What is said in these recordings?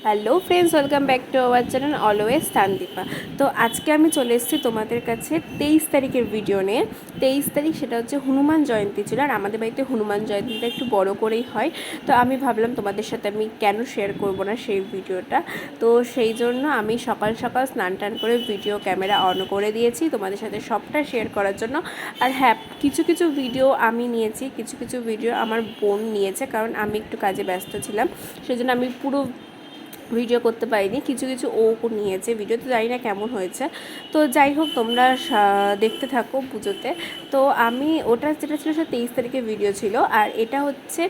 Hello friends, welcome back to our channel always Tandipa. তো আজকে আমি চলে এসেছি তোমাদের কাছে 23 তারিখের ভিডিও নিয়ে। 23 তারিখ সেটা হচ্ছে হনুমান জয়ন্তী ছিল, আর আমাদের বাড়িতে হনুমান জয়ন্তীটা একটু বড় করেই হয়। তো আমি ভাবলাম তোমাদের সাথে আমি কেন শেয়ার করব না সেই ভিডিওটা। তো সেই জন্য আমি সকাল সকাল স্নান টান করে ভিডিও ক্যামেরা অন করে দিয়েছি তোমাদের সাথে সবটা শেয়ার করার জন্য। আর হ্যাঁ, কিছু কিছু ভিডিও আমি নিয়েছি, কিছু কিছু ভিডিও আমার বোন নিয়েছে, কারণ আমি একটু কাজে ব্যস্ত ছিলাম, সেই জন্য আমি পুরো ভিডিও করতে পারিনি। কিছু কিছু ও নিয়েছে ভিডিও, তো জানি না কেমন হয়েছে। তো যাই হোক, তোমরা দেখতে থাকো পুজোতে। তো আমি ওটা যেটা ছিল সেটা 23 তারিখের ভিডিও ছিল, আর এটা হচ্ছে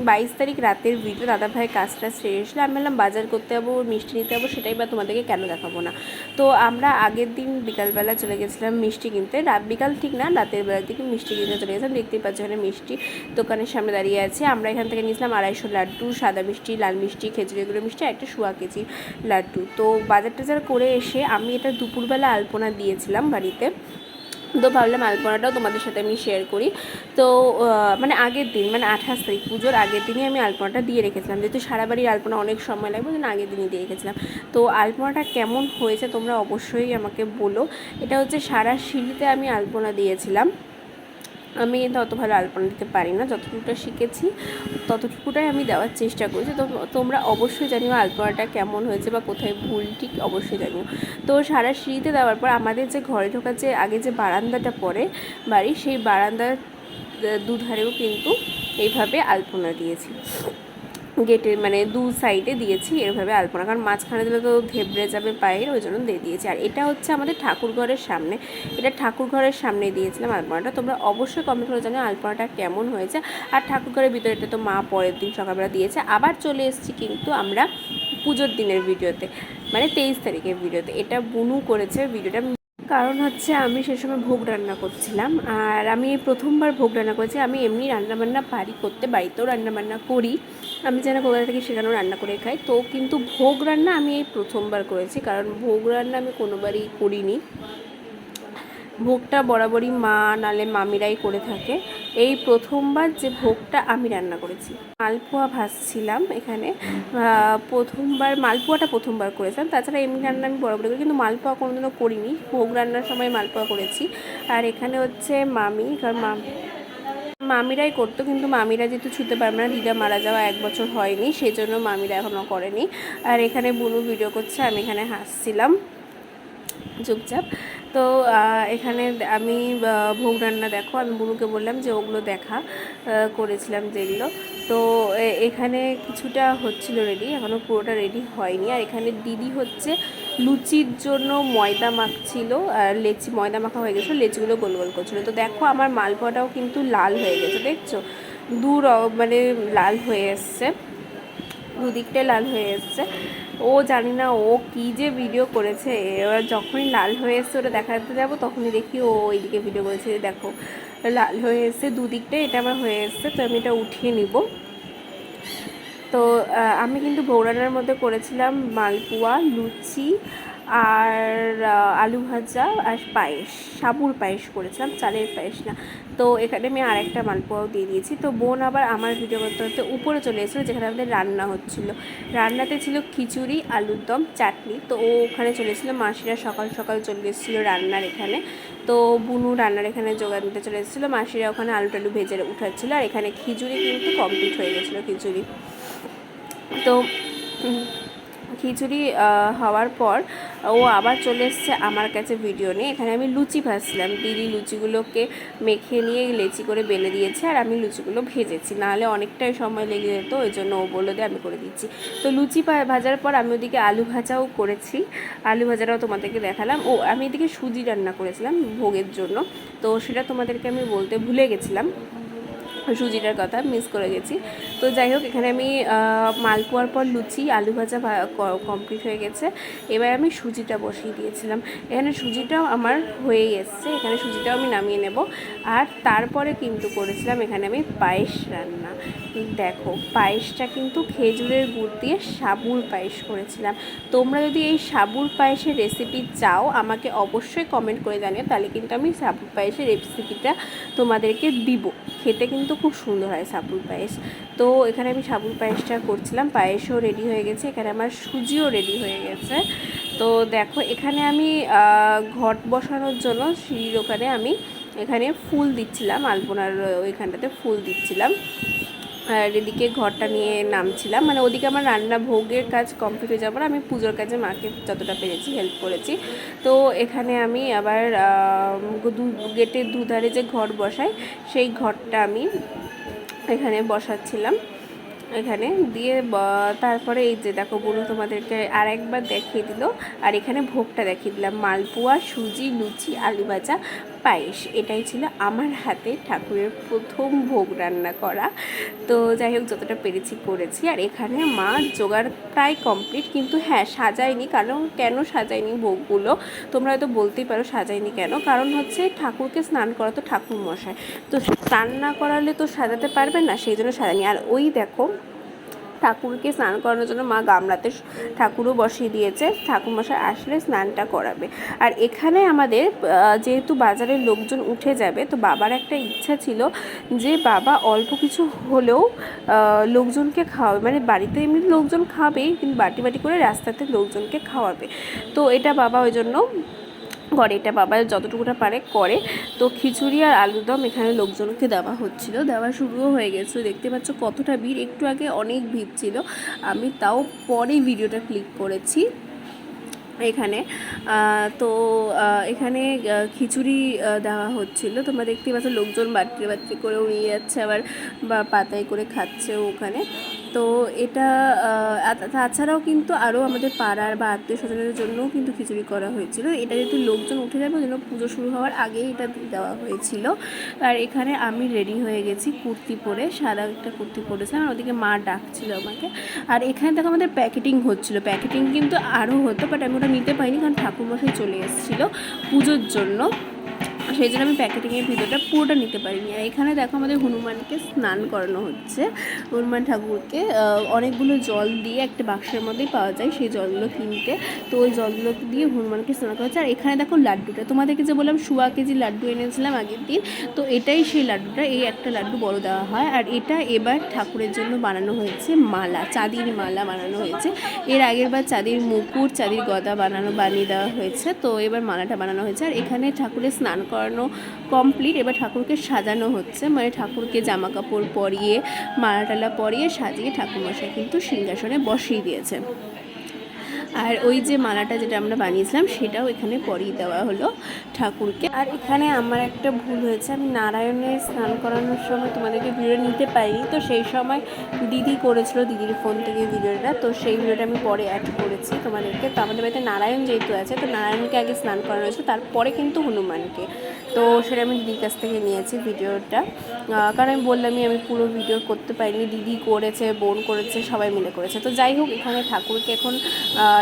22 তারিখ রাতের ভিডিও। দাদাভাই কাজটা সেরে এসলে আমি বললাম বাজার করতে যাবো, মিষ্টি নিতে যাবো, সেটাই বা তোমাদেরকে কেন দেখাবো না। তো আমরা আগের দিন বিকালবেলা চলে গেছিলাম মিষ্টি কিনতে। বিকাল ঠিক না, রাতের বেলার দিকে মিষ্টি কিনতে চলে গেছিলাম। দেখতেই পাচ্ছি এখানে মিষ্টি দোকানের সামনে দাঁড়িয়ে আছে। আমরা এখান থেকে নিয়েছিলাম 250 লাড্ডু, সাদা মিষ্টি, লাল মিষ্টি, খেজুরি গুঁড়ো মিষ্টি, একটা শোয়া কেজি লাড্ডু। তো বাজার টাজার করে এসে আমি এটা দুপুরবেলা আলপনা দিয়েছিলাম বাড়িতে। তো ভাবলাম আলপনাটাও তোমাদের সাথে আমি শেয়ার করি। তো মানে আগের দিন, মানে 28 তারিখ পুজোর আগের দিনই আমি আলপনাটা দিয়ে রেখেছিলাম, যেহেতু সারা বাড়ির আলপনা অনেক সময় লাগবে, যেন আগের দিনই দিয়ে রেখেছিলাম। তো আলপনাটা কেমন হয়েছে তোমরা অবশ্যই আমাকে বলো। এটা হচ্ছে সারা সিঁড়িতে আমি আলপনা দিয়েছিলাম। আমি কিন্তু অত ভালো আলপনা দিতে পারি না, যতটুকুটা শিখেছি ততটুকুটাই আমি দেওয়ার চেষ্টা করেছি। তো তোমরা অবশ্যই জানিও আলপনাটা কেমন হয়েছে বা কোথায় ভুল ঠিক অবশ্যই জানিও। তো সারা সিঁড়িতে দেওয়ার পর আমাদের যে ঘরে ঢোকার যে আগে যে বারান্দাটা পড়ে বাড়ি, সেই বারান্দার দুধারেও কিন্তু এইভাবে আলপনা দিয়েছি। গেটের মানে দু সাইডে দিয়েছি এরভাবে আলপনা, কারণ মাঝখানে দিলে তো ধেবড়ে যাবে পায়ের, ওই জন্য দিয়ে দিয়েছি। আর এটা হচ্ছে আমাদের ঠাকুর ঘরের সামনে, এটা ঠাকুর ঘরের সামনে দিয়েছিলাম আলপনাটা। তোমরা অবশ্যই কমেন্ট করে জানো আলপনাটা কেমন হয়েছে। আর ঠাকুর ঘরের ভিতরে এটা তো মা পরের দিন সকালবেলা দিয়েছে। আবার চলে এসেছি কিন্তু আমরা পুজোর দিনের ভিডিওতে, মানে 23 তারিখের ভিডিওতে। এটা বুনু করেছে ভিডিওটা, কারণ হচ্ছে আমি সে সময় ভোগ রান্না করছিলাম, আর আমি এই প্রথমবার ভোগ রান্না করেছি। আমি এমনি রান্নাবান্না পারি করতে, বাড়িতেও রান্নাবান্না করি, আমি যেন কোথা থেকে সেখানেও রান্না করে খাই। তো কিন্তু ভোগ রান্না আমি এই প্রথমবার করেছি, কারণ ভোগ রান্না আমি কোনোবারই করিনি। ভোগটা বরাবরই মা নালে মামিরাই করে থাকে, এই প্রথমবার যে ভোগটা আমি রান্না করেছি। মালপোয়া ভাজছিলাম এখানে, মালপোয়াটা প্রথমবার করেছিলাম। তাছাড়া এমনি রান্না আমি বরাবরই করি, কিন্তু মালপোয়া কোনোদিনও করিনি। ভোগ রান্নার সময় মালপোয়া করেছি। আর এখানে হচ্ছে মামি, কারণ মামিরাই করতো, কিন্তু মামিরা যেহেতু ছুতে পারবে না, দিদা মারা যাওয়া 1 বছর হয়নি, সেই জন্য মামিরা এখনও করেনি। আর এখানে বুনু ভিডিও করছে, আমি এখানে হাসছিলাম চুপচাপ। তো এখানে আমি ভোগ রান্না দেখো, আমি বুনুকে বললাম যে ওগুলো দেখা, করেছিলাম যেগুলো। তো এখানে কিছুটা হচ্ছিল রেডি, এখনও পুরোটা রেডি হয়নি। আর এখানে দিদি হচ্ছে লুচির জন্য ময়দা মাখছিল, আর ময়দা মাখা হয়ে গেছিলো, লেচিগুলো গোল গোল করছিলো। তো দেখো আমার মালপোয়াটাও কিন্তু লাল হয়ে গেছে, দেখছো মানে লাল হয়ে এসছে, দুদিকটাই লাল হয়ে এসছে। ও জানি না ও কী যে ভিডিও করেছে, এবার যখনই লাল হয়ে এসছে ওটা দেখাতে যাবো, তখনই দেখি ও ওইদিকে ভিডিও করেছে। দেখো লাল হয়ে এসছে দুদিকটাই, এটা আমার হয়ে এসছে। তো আমি এটা উঠিয়ে নিব। তো আমি কিন্তু ভোগ রান্নার মধ্যে করেছিলাম মালপোয়া, লুচি, আর আলু ভাজা, আর পায়েস, সাবুর পায়েস করেছিলাম, চালের পায়েস না। তো এখানে আমি আরেকটা মালপোয়াও দিয়ে দিয়েছি। তো বোন আবার আমার ভিডিও করতে করতে উপরে চলে এসেছিলো, যেখানে আমাদের রান্না হচ্ছিলো। রান্নাতে ছিল খিচুড়ি, আলুর দম, চাটনি। তো ও ওখানে চলে এসেছিলো, মাসিরা সকাল সকাল চলে এসেছিলো রান্নার এখানে। তো বুনু রান্নার এখানে জোগাড় দিতে চলে এসেছিলো, মাসিরা ওখানে আলু টালু ভেজে উঠাচ্ছিলো। আর এখানে খিচুড়ি কিন্তু কমপ্লিট হয়ে গেছিলো খিচুড়ি। তো খিচুড়ি হওয়ার পর ও আবার চলে এসছে আমার কাছে ভিডিও নিয়ে। এখানে আমি লুচি ভাজছিলাম, দিদি লুচিগুলোকে মেখে নিয়ে লেচি করে বেলে দিয়েছে, আর আমি লুচিগুলো ভেজেছি, নাহলে অনেকটাই সময় লেগে যেত, ওই জন্য ও বললো দিয়ে আমি করে দিচ্ছি। তো লুচি ভাজার পর আমি ওদিকে আলু ভাজাও করেছি, আলু ভাজাটাও তোমাদেরকে দেখালাম। আমি এদিকে সুজি রান্না করেছিলাম ভোগের জন্য, তো সেটা তোমাদেরকে আমি বলতে ভুলে গেছিলাম, সুজিটার কথা মিস করে গেছি। তো যাই হোক, এখানে আমি মালপোয়ার পর লুচি, আলু ভাজা কমপ্লিট হয়ে গেছে। এবার আমি সুজিটা বসিয়ে দিয়েছিলাম। এখানে সুজিটাও আমার হয়েই এসছে, এখানে সুজিটাও আমি নামিয়ে নেব। আর তারপরে কিন্তু করেছিলাম এখানে আমি পায়েস রান্না। দেখো পায়েসটা কিন্তু খেজুরের গুড় দিয়ে সাবুর পায়েস করেছিলাম। তোমরা যদি এই সাবুর পায়েসের রেসিপি চাও আমাকে অবশ্যই কমেন্ট করে জানিও, তাহলে কিন্তু আমি সাবুর পায়েসের রেসিপিটা তোমাদেরকে দিব। খেতে কিন্তু খুব সুন্দর হয় সাবুর পায়েস। তো এখানে আমি সাবুর পায়েসটা করছিলাম, পায়েসও রেডি হয়ে গেছে, এখানে আমার সুজিও রেডি হয়ে গেছে। তো দেখো এখানে আমি ঘট বসানোর জন্য সিঁড়ির ওখানে আমি এখানে ফুল দিচ্ছিলাম, আলপনার ওইখানটাতে ফুল দিচ্ছিলাম, আর এদিকে ঘরটা নিয়ে নামছিলাম। মানে ওদিকে আমার রান্না ভোগের কাজ কমপ্লিট হয়ে যাওয়ার পর আমি পুজোর কাজে মাকে যতটা পেরেছি হেল্প করেছি। তো এখানে আমি আবার গেটের দুধারে যে ঘর বসাই সেই ঘরটা আমি এখানে বসাচ্ছিলাম, এখানে দিয়ে তারপরে এই যে দেখো বলুন তোমাদেরকে আর একবার দেখিয়ে দিল। আর এখানে ভোগটা দেখিয়ে দিলাম, মালপোয়া, সুজি, লুচি, আলু ভাজা, পায়েস। এটাই ছিল আমার হাতে ঠাকুরের প্রথম ভোগ রান্না করা। তো যাই হোক যতটা পেরেছি করেছি। আর এখানে মা জোগাড় প্রায় কমপ্লিট, কিন্তু হ্যাঁ সাজায়নি। কারণ কেন সাজায়নি ভোগগুলো তোমরা হয়তো বলতেই পারো সাজায়নি কেন, কারণ হচ্ছে ঠাকুরকে স্নান করা তো ঠাকুর মশাই, তো স্নান না করালে তো সাজাতে পারবে না, সেই জন্য সাজায়নি। আর ওই দেখো ঠাকুরকে স্নান করানোর জন্য মা গামলাতে ঠাকুরও বসিয়ে দিয়েছে, ঠাকুরমশাই আসলে স্নানটা করাবে। আর এখানে আমাদের যেহেতু বাজারের লোকজন উঠে যাবে, তো বাবার একটা ইচ্ছা ছিল যে বাবা অল্প কিছু হলেও লোকজনকে খাওয়াবে, মানে বাড়িতে এমনি লোকজন খাবেই, কিন্তু বাটি বাটি করে রাস্তাতে লোকজনকে খাওয়াবে। তো এটা বাবা ওই জন্য করে, এটা বাবা যতটুকুটা পারে করে। তো খিচুড়ি আর আলুর দম এখানে লোকজনকে দেওয়া হচ্ছিল, দেওয়া শুরুও হয়ে গেছে। দেখতে পাচ্ছ কতটা ভিড়, একটু আগে অনেক ভিড় ছিল, আমি তাও পরে ভিডিওটা ক্লিক করেছি এখানে। তো এখানে খিচুড়ি দেওয়া হচ্ছিল, তোমরা দেখতে পাচ্ছ লোকজন বাট্রি বাট্রি করেও নিয়ে যাচ্ছে, আবার বা পাতায় করে খাচ্ছেও ওখানে। তো এটা তাছাড়াও কিন্তু আরও আমাদের পাড়ার বা আত্মীয় স্বজনের জন্যও কিন্তু খিচুড়ি করা হয়েছিল। এটা যেহেতু লোকজন উঠে যাবে ওই জন্য পুজো শুরু হওয়ার আগেই এটা দেওয়া হয়েছিল। আর এখানে আমি রেডি হয়ে গেছি কুর্তি পরে, সাদা একটা কুর্তি পরেছিলাম, আর ওদিকে মা ডাকছিল আমাকে। আর এখানে দেখো আমাদের প্যাকেটিং হচ্ছিল, প্যাকেটিং কিন্তু আরও হতো, বাট আমি ওটা নিতে পারিনি কারণ ঠাকুরমশাই চলে এসেছিলো পুজোর জন্য, সেই জন্য আমি প্যাকেটিংয়ের ভিতরটা পুরোটা নিতে পারিনি। আর এখানে দেখো আমাদের হনুমানকে স্নান করানো হচ্ছে, হনুমান ঠাকুরকে অনেকগুলো জল দিয়ে একটা বাক্সের মধ্যেই পাওয়া যায় সেই জলগুলো কিনতে, তো ওই জলগুলো দিয়ে হনুমানকে স্নান করা হচ্ছে। আর এখানে দেখো লাড্ডুটা, তোমাদেরকে যে বললাম 1.25 কেজি লাড্ডু এনেছিলাম আগের দিন, তো এটাই সেই লাড্ডুটা, এই একটা লাড্ডু বড় দেওয়া হয়। আর এটা এবার ঠাকুরের জন্য বানানো হয়েছে মালা, চাঁদির মালা বানানো হয়েছে। এর আগের বার চাঁদির মুকুট, চাঁদির গদা বানিয়ে দেওয়া হয়েছে, তো এবার মালাটা বানানো হয়েছে। আর এখানে ঠাকুরের স্নান করানো কমপ্লিট, এবার ঠাকুরকে সাজানো হচ্ছে, মানে ঠাকুরকে জামা কাপড় পরিয়ে মালা টালা পরিয়ে সাজিয়ে ঠাকুরমশাই কিন্তু সিংহাসনে বসিয়ে দিয়েছে। আর ওই যে মালাটা যেটা আমরা বানিয়েছিলাম সেটাও এখানে পরিয়ে দেওয়া হলো ঠাকুরকে। আর এখানে আমার একটা ভুল হয়েছে, আমি নারায়ণের স্নান করানোর সময় তোমাদেরকে ভিডিও নিতে পারিনি, তো সেই সময় দিদি করেছিল দিদির ফোন থেকে ভিডিওটা, তো সেই ভিডিওটা আমি পরে অ্যাড করেছি তোমাদেরকে। তো আমাদের বাড়িতে নারায়ণ যেহেতু আছে, তো নারায়ণকে আগে স্নান করানো হয়েছে, তারপরে কিন্তু হনুমানকে, তো সেটা আমি দিদির কাছ থেকে নিয়েছি ভিডিওটা। কারণ আমি বললামই আমি পুরো ভিডিও করতে পারিনি, দিদি করেছে, বোন করেছে, সবাই মিলে করেছে। তো যাই হোক এখানে ঠাকুরকে এখন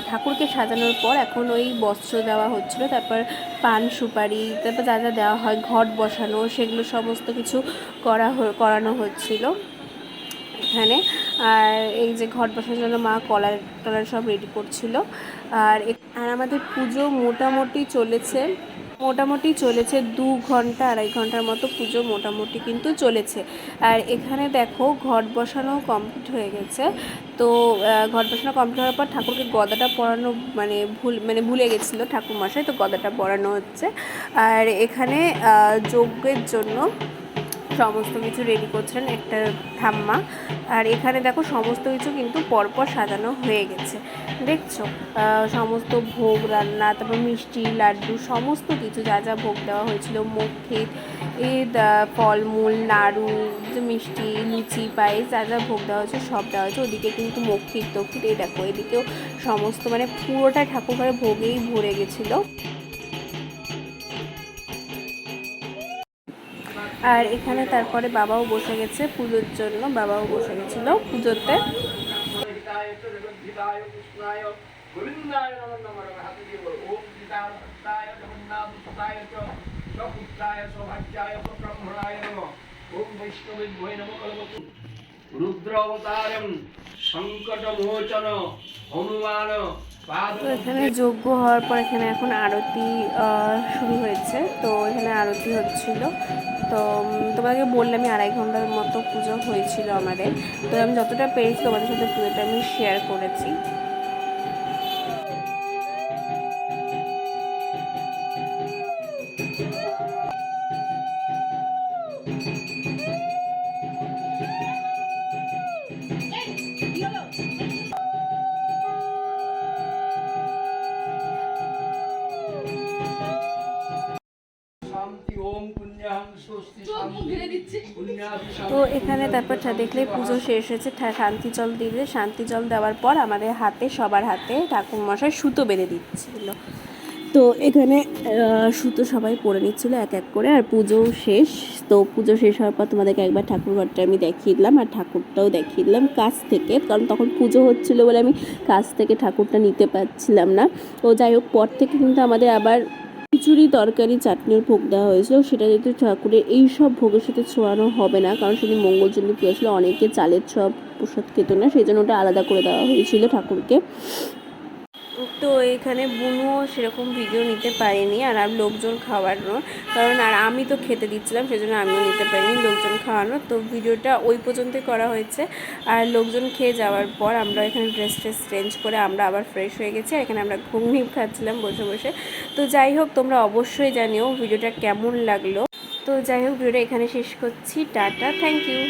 ঠাকুরকে সাজানোর পর এখন ওই বস্ত্র দেওয়া হচ্ছিলো, তারপর পান সুপারি, তারপর যা যা দেওয়া হয় ঘট বসানো সেগুলো সমস্ত কিছু করানো হচ্ছিল এখানে। আর এই যে ঘট বসানোর জন্য মা কলার টলার সব রেডি করছিল। আর আমাদের পুজো মোটামুটি চলেছে 2 ঘন্টা 2.5 ঘন্টার মতো পুজো মোটামুটি কিন্তু চলেছে। আর এখানে দেখো ঘট বসানো কমপ্লিট হয়ে গেছে। তো ঘট বসানো কমপ্লিট হওয়ার পর ঠাকুরকে গদাটা পরানো ভুলে গেছিলো ঠাকুরমশাই, তো গদাটা পরানো হচ্ছে। আর এখানে যজ্ঞের জন্য সমস্ত কিছু রেডি করছেন একটা ঠাম্মা। আর এখানে দেখো সমস্ত কিছু কিন্তু পরপর সাজানো হয়ে গেছে, দেখছো সমস্ত ভোগ রান্না, তারপর মিষ্টি লাড্ডু সমস্ত কিছু যা যা ভোগ দেওয়া হয়েছিল, মক্ষিত ফলমূল নাড়ু, মিষ্টি লুচি পায়েস যা যা ভোগ দেওয়া হয়েছে সব দেওয়া হয়েছে। ওদিকে কিন্তু মক্ষিত এই দেখো এদিকেও সমস্ত মানে পুরোটা ঠাকুরঘরে ভোগেই ভরে গেছিলো। আর এখানে তারপরে বাবাও বসে গেছে পুজোর জন্য, বাবাও বসে গেছিলো পুজোতে। রুদ্র অবতারম সংকট মোচন হনুমান। তো এখানে যজ্ঞ হওয়ার পর এখানে এখন আরতি শুরু হয়েছে, তো এখানে আরতি হচ্ছিল। তো তোমাদেরকে বললামই 2.5 ঘন্টার মতো পুজো হয়েছিল আমাদের। তো আমি যতটা পেরেছি তোমাদের সাথে পুজোটা আমি শেয়ার করেছি। তো এখানে তারপর দেখলে পুজো শেষ হয়েছে, শান্তি জল দিলে, শান্তি জল দেওয়ার পর আমাদের হাতে, সবার হাতে ঠাকুরমশাই সুতো বেঁধে দিচ্ছিল। তো এখানে সুতো সবাই পরে নিচ্ছিলো এক এক করে, আর পুজো শেষ। তো পুজো শেষ হওয়ার পর তোমাদেরকে একবার ঠাকুরঘরটা আমি দেখিয়ে দিলাম, আর ঠাকুরটাও দেখিয়ে দিলাম কাছ থেকে, কারণ তখন পুজো হচ্ছিলো বলে আমি কাছ থেকে ঠাকুরটা নিতে পারছিলাম না। তো যাই হোক, পর থেকে কিন্তু আমাদের আবার খিচুড়ি, তরকারি, চাটনির ভোগ দেওয়া হয়েছিল। সেটা যেহেতু ঠাকুরের এই সব ভোগের সাথে ছোঁয়ানো হবে না, কারণ সেদিন মঙ্গলচণ্ডী পুজো ছিল, অনেকে চালের সব প্রসাদ খেত না, সেই জন্য ওটা আলাদা করে দেওয়া হয়েছিল ঠাকুরকে। তো এখানে বুনুও সেরকম ভিডিও নিতে পারিনি, আর লোকজন খাওয়ানোর কারণ, আর আমি তো খেতে দিচ্ছিলাম, সেই জন্য আমিও নিতে পারিনি লোকজন খাওয়ানোর। তো ভিডিওটা ওই পর্যন্তই করা হয়েছে। আর লোকজন খেয়ে যাওয়ার পর আমরা এখানে ড্রেস চেঞ্জ করে আমরা আবার ফ্রেশ হয়ে গেছি, আর এখানে আমরা ঘুগনি খাচ্ছিলাম বসে বসে। তো যাই হোক, তোমরা অবশ্যই জানিও ভিডিওটা কেমন লাগলো। তো যাই হোক, ভিডিওটা এখানে শেষ করছি। Tata, thank you.